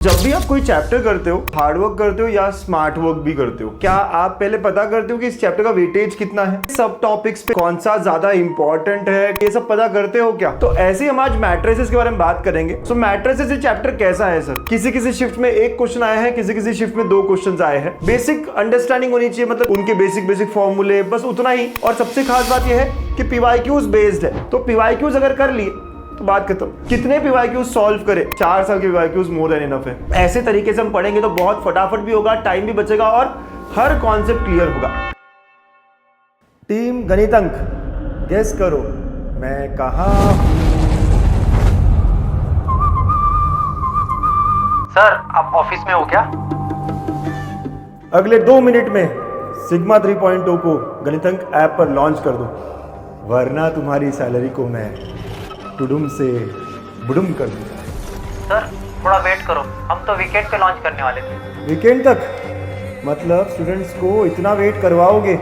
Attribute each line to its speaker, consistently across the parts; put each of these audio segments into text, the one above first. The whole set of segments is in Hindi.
Speaker 1: जब भी आप कोई चैप्टर करते हो, हार्ड वर्क करते हो या स्मार्ट वर्क भी करते हो, क्या आप पहले पता करते हो कि इस चैप्टर का वेटेज कितना है, सब टॉपिक्स पे कौन सा ज्यादा इंपॉर्टेंट है, ये सब पता करते हो क्या? तो ऐसे ही हम आज मैट्रिसेस के बारे में बात करेंगे। सो मैट्रिसेस ये चैप्टर कैसा है सर? किसी किसी शिफ्ट में एक क्वेश्चन आया है, किसी किसी शिफ्ट में 2 क्वेश्चन आए हैं। बेसिक अंडरस्टैंडिंग होनी चाहिए, मतलब उनके बेसिक फॉर्मूले, बस उतना ही। और सबसे खास बात यह है कि पीवाईक्यूज बेस्ड है, तो पीवाईक्यूज अगर कर लिए तो बात खत्म। कितने पीवाईक्यूज सॉल्व करें? 4 साल के पीवाईक्यूज मोर देन इनफ है। ऐसे तरीके से हम पढ़ेंगे तो बहुत फटाफट भी होगा, टाइम भी बचेगा और हर कॉन्सेप्ट क्लियर होगा। टीम गणितंक, गेस करो मैं कहां हूं?
Speaker 2: सर आप ऑफिस में हो क्या?
Speaker 1: अगले 2 मिनट में सिग्मा 3.0 को गणितंक ऐप पर लॉन्च कर दो, वरना तुम्हारी सैलरी को मैं टुडुम से बुडुम कर दूंगा।
Speaker 2: सर थोड़ा वेट करो, हम तो वीकेंड पे लॉन्च करने वाले थे।
Speaker 1: वीकेंड तक? मतलब स्टूडेंट्स को इतना वेट करवाओगे?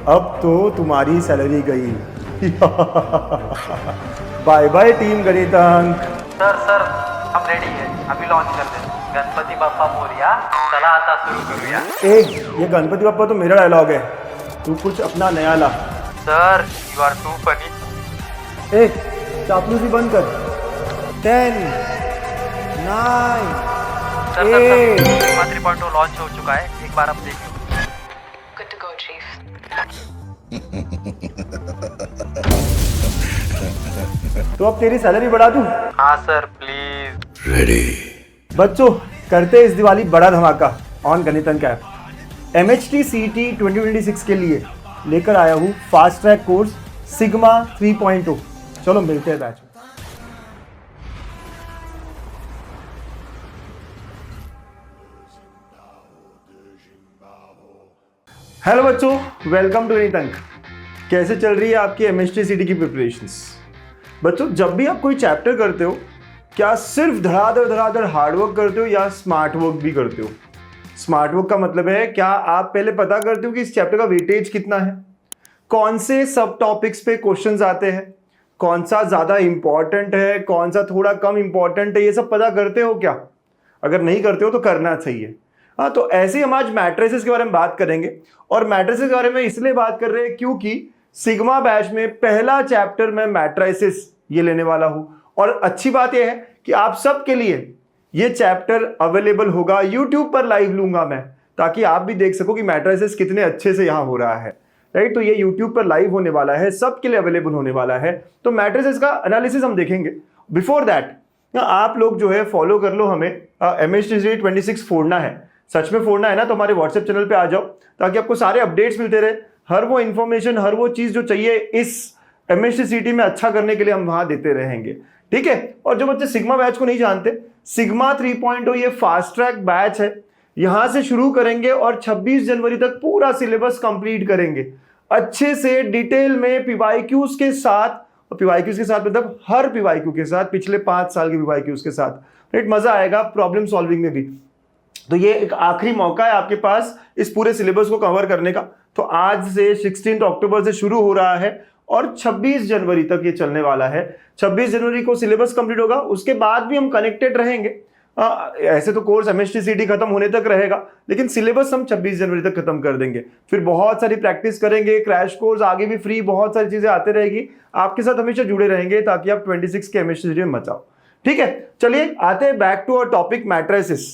Speaker 1: अब तो तुम्हारी सैलरी गई। Bye bye team Ganitank.
Speaker 2: Sir हम रेडी है, अभी लॉन्च कर दे। गणपति बाप्पा मोरया, चला आता शुरू करूया।
Speaker 1: ये गणपति बाप्पा तो मेरा डायलॉग है, तू कुछ अपना नया ला।
Speaker 2: Sir you are too funny.
Speaker 1: चापलूसी बंद कर। 10 9
Speaker 2: सर 3.0 लॉन्च हो चुका है, एक बार आप देखिए।
Speaker 3: Good to go, Chief.
Speaker 1: तो अब तेरी सैलरी बढ़ा दूं?
Speaker 2: हाँ सर प्लीज।
Speaker 1: रेडी। बच्चों करते हैं इस दिवाली बड़ा धमाका ऑन गणितंक ऐप। MHT CET 2026 के लिए लेकर आया हूँ फास्ट ट्रैक कोर्स सिग्मा 3.0। चलो मिलते हैं बैच में। हेलो बच्चों, वेलकम टू गणितंक। कैसे चल रही है आपकी MHT CET की प्रिपरेशंस? बच्चों जब भी आप कोई चैप्टर करते हो, क्या सिर्फ धड़ाधड़ हार्ड वर्क करते हो या स्मार्ट वर्क भी करते हो? स्मार्ट वर्क का मतलब है क्या आप पहले पता करते हो कि इस चैप्टर का वेटेज कितना है, कौन से सब टॉपिक्स पे क्वेश्चंस आते हैं, कौन सा ज्यादा इंपॉर्टेंट है, कौन सा थोड़ा कम इंपॉर्टेंट है, ये सब पता करते हो क्या? अगर नहीं करते हो तो करना चाहिए। हाँ, तो ऐसे ही हम आज मैट्रिसेस के बारे में बात करेंगे। और मैट्रिसेस के बारे में इसलिए बात कर रहे हैं क्योंकि सिग्मा बैच में पहला चैप्टर मैं मैट्रिसेस ये लेने वाला हूं। और अच्छी बात यह है कि आप सबके लिए ये चैप्टर अवेलेबल होगा, यूट्यूब पर लाइव लूंगा मैं, ताकि आप भी देख सको कि मैट्रिसेस कितने अच्छे से यहां हो रहा है। राइट, तो ये यूट्यूब पर लाइव होने वाला है, सबके लिए अवेलेबल होने वाला है। तो मैट्रिसेस का एनालिसिस हम देखेंगे। बिफोर दैट आप लोग जो है फॉलो कर लो हमें। MHT CET 26 फोड़ना है, सच में फोड़ना है ना, तो हमारे व्हाट्सएप चैनल पे आ जाओ ताकि आपको सारे अपडेट्स मिलते रहे। हर वो इंफॉर्मेशन, हर वो चीज जो चाहिए इस MHT CET में अच्छा करने के लिए हम वहां देते रहेंगे, ठीक है। और जो बच्चे सिग्मा बैच को नहीं जानते, सिग्मा 3.0 ये फास्ट ट्रैक बैच है। यहां से शुरू करेंगे और 26 जनवरी तक पूरा सिलेबस कंप्लीट करेंगे अच्छे से डिटेल में, पीवाईक्यूज के साथ। और पीवाईक्यूज के साथ मतलब हर पीवाईक्यू के साथ, पिछले 5 साल के पीवाईक्यूज के साथ। राइट, मजा आएगा प्रॉब्लम सॉल्विंग में भी। तो ये एक आखिरी मौका है आपके पास इस पूरे सिलेबस को कवर करने का। तो आज से 16 अक्टूबर से शुरू हो रहा है और 26 जनवरी तक ये चलने वाला है। 26 जनवरी को सिलेबस कंप्लीट होगा, उसके बाद भी हम कनेक्टेड रहेंगे। ऐसे तो कोर्स MHT CET खत्म होने तक रहेगा, लेकिन सिलेबस हम 26 जनवरी तक खत्म कर देंगे। फिर बहुत सारी प्रैक्टिस करेंगे, क्रैश कोर्स आगे भी फ्री, बहुत सारी चीजें आते रहेगी। आपके साथ हमेशा जुड़े रहेंगे ताकि आप 26 के MHT CET में मचाओ, ठीक है। चलिए आते हैं back to our topic matrices.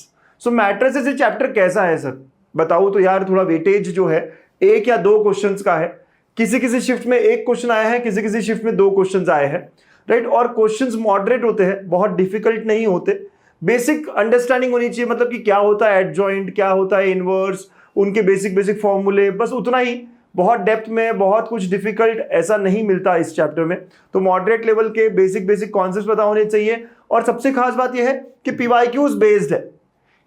Speaker 1: So matrices ये चैप्टर कैसा है सर? बताऊं तो यार थोड़ा वेटेज जो है 1 या 2 क्वेश्चंस का है। किसी किसी शिफ्ट में 1 क्वेश्चन आया है, किसी किसी शिफ्ट में 2 क्वेश्चंस आए हैं। राइट, और क्वेश्चंस मॉडरेट होते हैं, बहुत डिफिकल्ट नहीं होते। बेसिक अंडरस्टैंडिंग होनी चाहिए, मतलब कि क्या होता है एडजॉइंट, क्या होता है इनवर्स, उनके बेसिक फॉर्मूले, बस उतना ही। बहुत डेप्थ में बहुत कुछ डिफिकल्ट ऐसा नहीं मिलता इस चैप्टर में। तो मॉडरेट लेवल के बेसिक कॉन्सेप्ट पता होने चाहिए। और सबसे खास बात यह है कि पीवाईक्यूज बेस्ड है,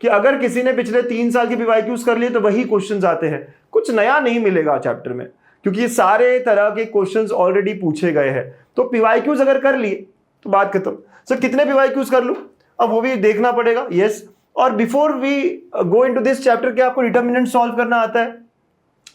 Speaker 1: कि अगर किसी ने पिछले 3 साल के पीवाईक्यूज कर लिए तो वही क्वेश्चंस आते हैं, कुछ नया नहीं मिलेगा चैप्टर में, क्योंकि ये सारे तरह के क्वेश्चंस ऑलरेडी पूछे गए हैं। तो पीवाईक्यूज अगर कर लिए तो बात खत्म। सर कितने पीवाईक्यूज कर लूं, अब वो भी देखना पड़ेगा। यस, और before we go into this chapter, क्या आपको डिटरमिनेंट सॉल्व करना आता है?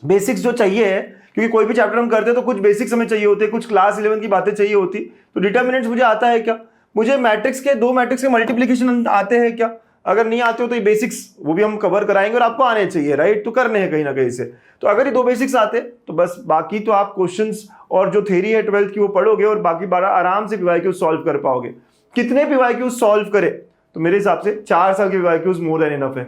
Speaker 1: बेसिक्स जो चाहिए है, क्योंकि कोई भी चैप्टर हम करते हैं तो कुछ बेसिक्स हमें चाहिए होते, कुछ क्लास 11 की बातें चाहिए होती। तो डिटरमिनेंट्स मुझे आता है क्या? मुझे मैट्रिक्स के 2 मैट्रिक्स के मल्टीप्लिकेशन आते हैं क्या? अगर नहीं आते हो तो ये बेसिक्स वो भी हम कवर कराएंगे और आपको आने चाहिए, राइट, तो करने हैं कहीं ना कहीं से। तो अगर ये 2 बेसिक्स आते तो बस बाकी तो आप क्वेश्चंस और जो थ्योरी है 12th की वो पढ़ोगे और बाकी 12 आराम से PYQ सॉल्व कर पाओगे। कितने PYQ सॉल्व करे तो मेरे हिसाब से 4 साल के PYQ मोर देन इनफ है।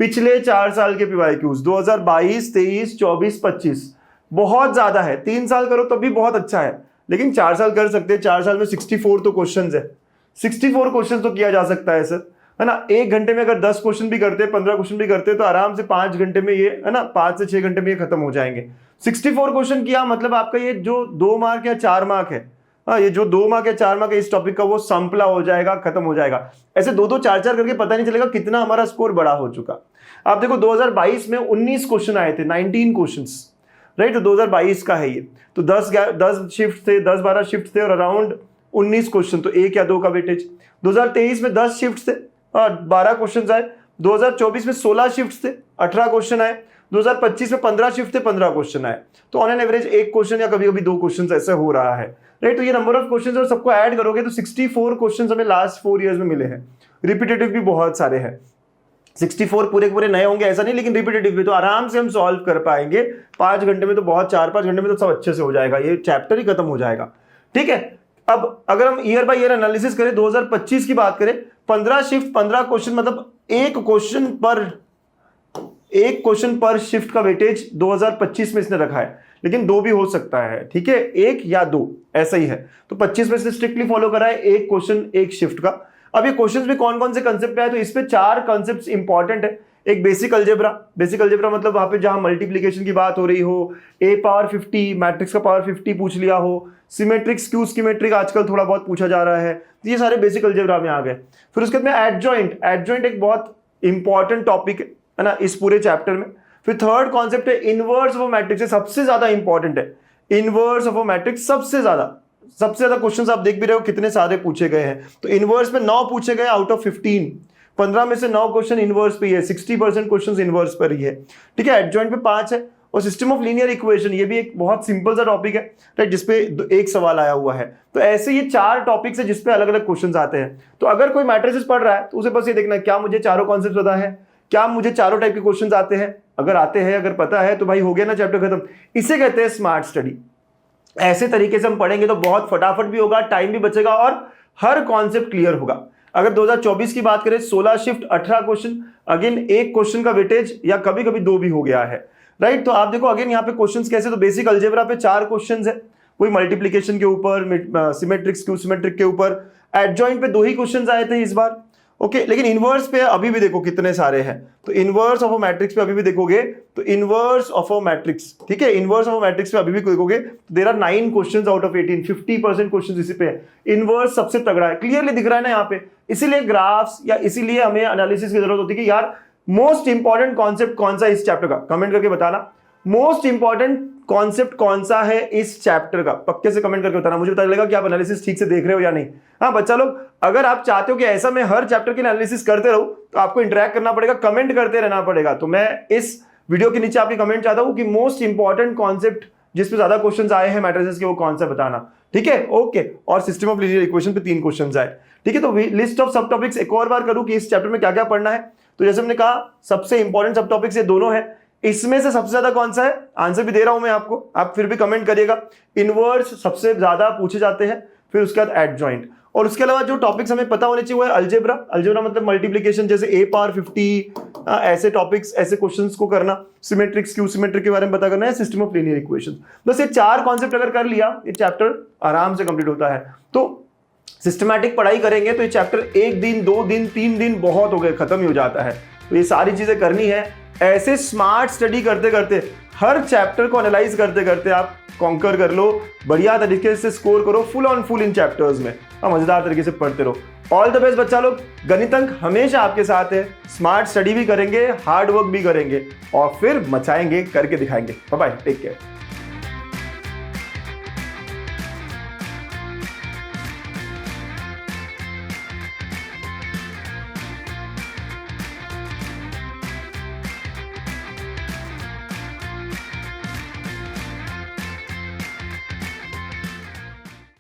Speaker 1: पिछले 4 साल के PYQ 2022, 23, 24, 25 बहुत ज्यादा है। 3 साल करो तब भी बहुत अच्छा है, लेकिन 4 साल कर सकते हैं। 4 साल में 64 तो क्वेश्चन है, 64 क्वेश्चन तो किया जा सकता है सर, है ना। 1 घंटे में अगर 10 क्वेश्चन भी करते, 15 क्वेश्चन भी करते तो आराम से 5 घंटे में ये, है ना, 5 से 6 घंटे में ये खत्म हो जाएंगे। 64 क्वेश्चन किया मतलब आपका ये जो 2 मार्क या 4 मार्क है, हाँ, ये जो 2 मार्क या 4 मार्क है इस टॉपिक का वो संपला हो जाएगा, खत्म हो जाएगा। ऐसे 2-2, 4-4 करके पता नहीं चलेगा कितना हमारा स्कोर बड़ा हो चुका। आप देखो 2022 में 19 क्वेश्चन आए थे, 19 क्वेश्चंस, राइट। तो 2022 का है ये, तो 10 शिफ्ट थे, 10-12 शिफ्ट थे और अराउंड 19 क्वेश्चन, तो 1 या 2 का वेटेज। 2023 में 10 शिफ्ट थे और 12 क्वेश्चन आए। 2024 में 16 शिफ्ट थे, 18 क्वेश्चन आए। 2025 में 15 शिफ्ट थे, 15 क्वेश्चन आए। तो ऑन एन एवरेज 1 क्वेश्चन या कभी कभी 2 क्वेश्चन ऐसे हो रहा है, राइट। तो ये नंबर ऑफ क्वेश्चन और सबको ऐड करोगे तो 64 क्वेश्चन हमें लास्ट 4 ईयर्स में मिले हैं। रिपीटेटिव भी बहुत सारे हैं, 64 पूरे पूरे नए होंगे ऐसा नहीं, लेकिन रिपीटेटिव भी तो आराम से हम सॉल्व कर पाएंगे 5 घंटे में। तो बहुत 4-5 घंटे में तो सब अच्छे से हो जाएगा, ये चैप्टर ही खत्म हो जाएगा, ठीक है। अब अगर हम ईयर बाय ईयर एनालिसिस करें, 2025 की बात करें, 15 शिफ्ट 15 क्वेश्चन, मतलब एक क्वेश्चन पर शिफ्ट का वेटेज 2025 में इसने रखा है, लेकिन 2 भी हो सकता है, ठीक है, 1 या 2 ऐसा ही है। तो 25 में इसने स्ट्रिक्टली फॉलो करा है 1 क्वेश्चन 1 शिफ्ट का। अब ये क्वेश्चंस में कौन कौन से कंसेप्ट है, तो इस पे 4 कंसेप्ट्स इंपॉर्टेंट है। एक बेसिक अलजेब्रा, बेसिक अलजेब्रा मतलब वहां पे जहां मल्टीप्लिकेशन की बात हो रही हो, a पावर 50, मैट्रिक्स का पावर 50 पूछ लिया हो, सिमेट्रिक, स्क्यू सिमेट्रिक आजकल थोड़ा बहुत पूछा जा रहा है, तो ये सारे बेसिक अलजेब्रा में आ गए। फिर उसके बाद में एडजॉइंट एक बहुत इंपॉर्टेंट टॉपिक है ना इस पूरे चैप्टर में। फिर थर्ड कॉन्सेप्ट है इनवर्स ऑफ मैट्रिक्स, सबसे ज्यादा इंपॉर्टेंट है इनवर्स ऑफ मैट्रिक्स, सबसे ज्यादा क्वेश्चंस आप देख भी रहे हो कितने सारे पूछे गए हैं। तो इनवर्स में 9 पूछे गए आउट ऑफ 15, 15 में से 9 क्वेश्चन इनवर्स पे ही है, 60% क्वेश्चंस इनवर्स पर ही है, ठीक है। एडजॉइंट पे 5 है। और सिस्टम ऑफ लीनियर इक्वेशन, ये भी एक बहुत सिंपल सा टॉपिक है, राइट, जिसपे एक सवाल आया हुआ है। तो ऐसे ये 4 टॉपिक्स है जिसपे अलग अलग क्वेश्चंस आते हैं। तो अगर कोई मैट्रिसेस पढ़ रहा है तो उसे बस ये देखना है क्या मुझे चारों कॉन्सेप्ट पता है, क्या मुझे चारों टाइप के क्वेश्चंस आते हैं। अगर आते हैं, अगर पता है तो भाई हो गया ना चैप्टर खत्म। इसे कहते हैं स्मार्ट स्टडी। ऐसे तरीके से हम पढ़ेंगे तो बहुत फटाफट भी होगा, टाइम भी बचेगा और हर कॉन्सेप्ट क्लियर होगा। अगर 2024 की बात करें, 16 शिफ्ट 18 क्वेश्चन, अगेन 1 क्वेश्चन का वेटेज या कभी कभी 2 भी हो गया है, राइट। तो आप देखो अगेन यहाँ पे क्वेश्चंस कैसे, तो बेसिक अलजेब्रा पे 4 क्वेश्चंस है, कोई मल्टीप्लिकेशन के ऊपर, सिमेट्रिक स्क्यू सिमेट्रिक के ऊपर। एडजॉइंट पे 2 ही क्वेश्चंस आए थे इस बार, ओके। लेकिन इनवर्स पे अभी भी देखो कितने सारे हैं। तो इनवर्स ऑफ अ मैट्रिक्स पे अभी भी देखोगे तो इनवर्स ऑफ अ मैट्रिक्स, ठीक है, इनवर्स ऑफ अ मैट्रिक्स पे अभी भी देखोगे there are 9 questions out of 18, 50% questions इसी पे है। इनवर्स सबसे तगड़ा है, क्लियरली दिख रहा है ना यहाँ पे। इसीलिए ग्राफ्स या इसीलिए हमें एनालिसिस की जरूरत होती है कि यार मोस्ट इंपॉर्टेंट कॉन्सेप्ट कौन सा इस चैप्टर का, कमेंट करके बताना मोस्ट इंपॉर्टेंट कॉन्सेप्ट कौन सा है इस चैप्टर का, पक्के से कमेंट करके बताना, मुझे पता चलेगा कि आप एनालिसिस ठीक से देख रहे हो या नहीं। हाँ बच्चा लोग, अगर आप चाहते हो कि ऐसा मैं हर चैप्टर की एनालिसिस करते रहूं तो आपको इंटरेक्ट करना पड़ेगा, कमेंट करते रहना पड़ेगा। तो मैं इस वीडियो के नीचे आपकी कमेंट चाहता हूं कि मोस्ट इंपॉर्टेंट कॉन्सेप्ट जिसपे ज्यादा क्वेश्चंस आए हैं मैट्रिसेस के वो कौन सा बताना, ठीक है, ओके। और सिस्टम ऑफ लीनियर इक्वेशन पे 3 क्वेश्चंस आए, ठीक है। तो लिस्ट ऑफ सब टॉपिक्स एक और बार करूं कि इस चैप्टर में क्या क्या पढ़ना है। तो जैसे हमने कहा सबसे इंपॉर्टेंट सब टॉपिक्स ये दोनों है, इसमें से सबसे ज्यादा कौन सा है, आंसर भी दे रहा हूं मैं आपको, आप फिर भी कमेंट करिएगा। इनवर्स सबसे ज्यादा पूछे जाते हैं, फिर उसके बाद एडजॉइंट, और उसके अलावा जो टॉपिक्स हमें पता होने चाहिए वो है अलजेब्रा। अलजेब्रा मतलब मल्टीप्लिकेशन, जैसे a पावर 50, ऐसे टॉपिक्स, ऐसे क्वेश्चंस को करना, सिमेट्रिक स्क्यू सिमेट्रिक के बारे में पता करना है, सिस्टम ऑफ लीनियर इक्वेशन। बस ये 4 कॉन्सेप्ट अगर कर लिया ये चैप्टर आराम से कंप्लीट होता है। तो सिस्टमैटिक पढ़ाई करेंगे तो ये चैप्टर 1 दिन 2 दिन 3 दिन बहुत हो गए, खत्म ही हो जाता है। तो ये सारी चीजें करनी है, ऐसे स्मार्ट स्टडी करते करते, हर चैप्टर को एनालाइज करते करते आप कॉन्कर कर लो, बढ़िया तरीके से स्कोर करो full on full in chapters में, और मजेदार तरीके से पढ़ते रहो। ऑल द बेस्ट बच्चा लोग, गणित अंक हमेशा आपके साथ है। स्मार्ट स्टडी भी करेंगे, हार्ड वर्क भी करेंगे और फिर मचाएंगे, करके दिखाएंगे। Bye bye, take care.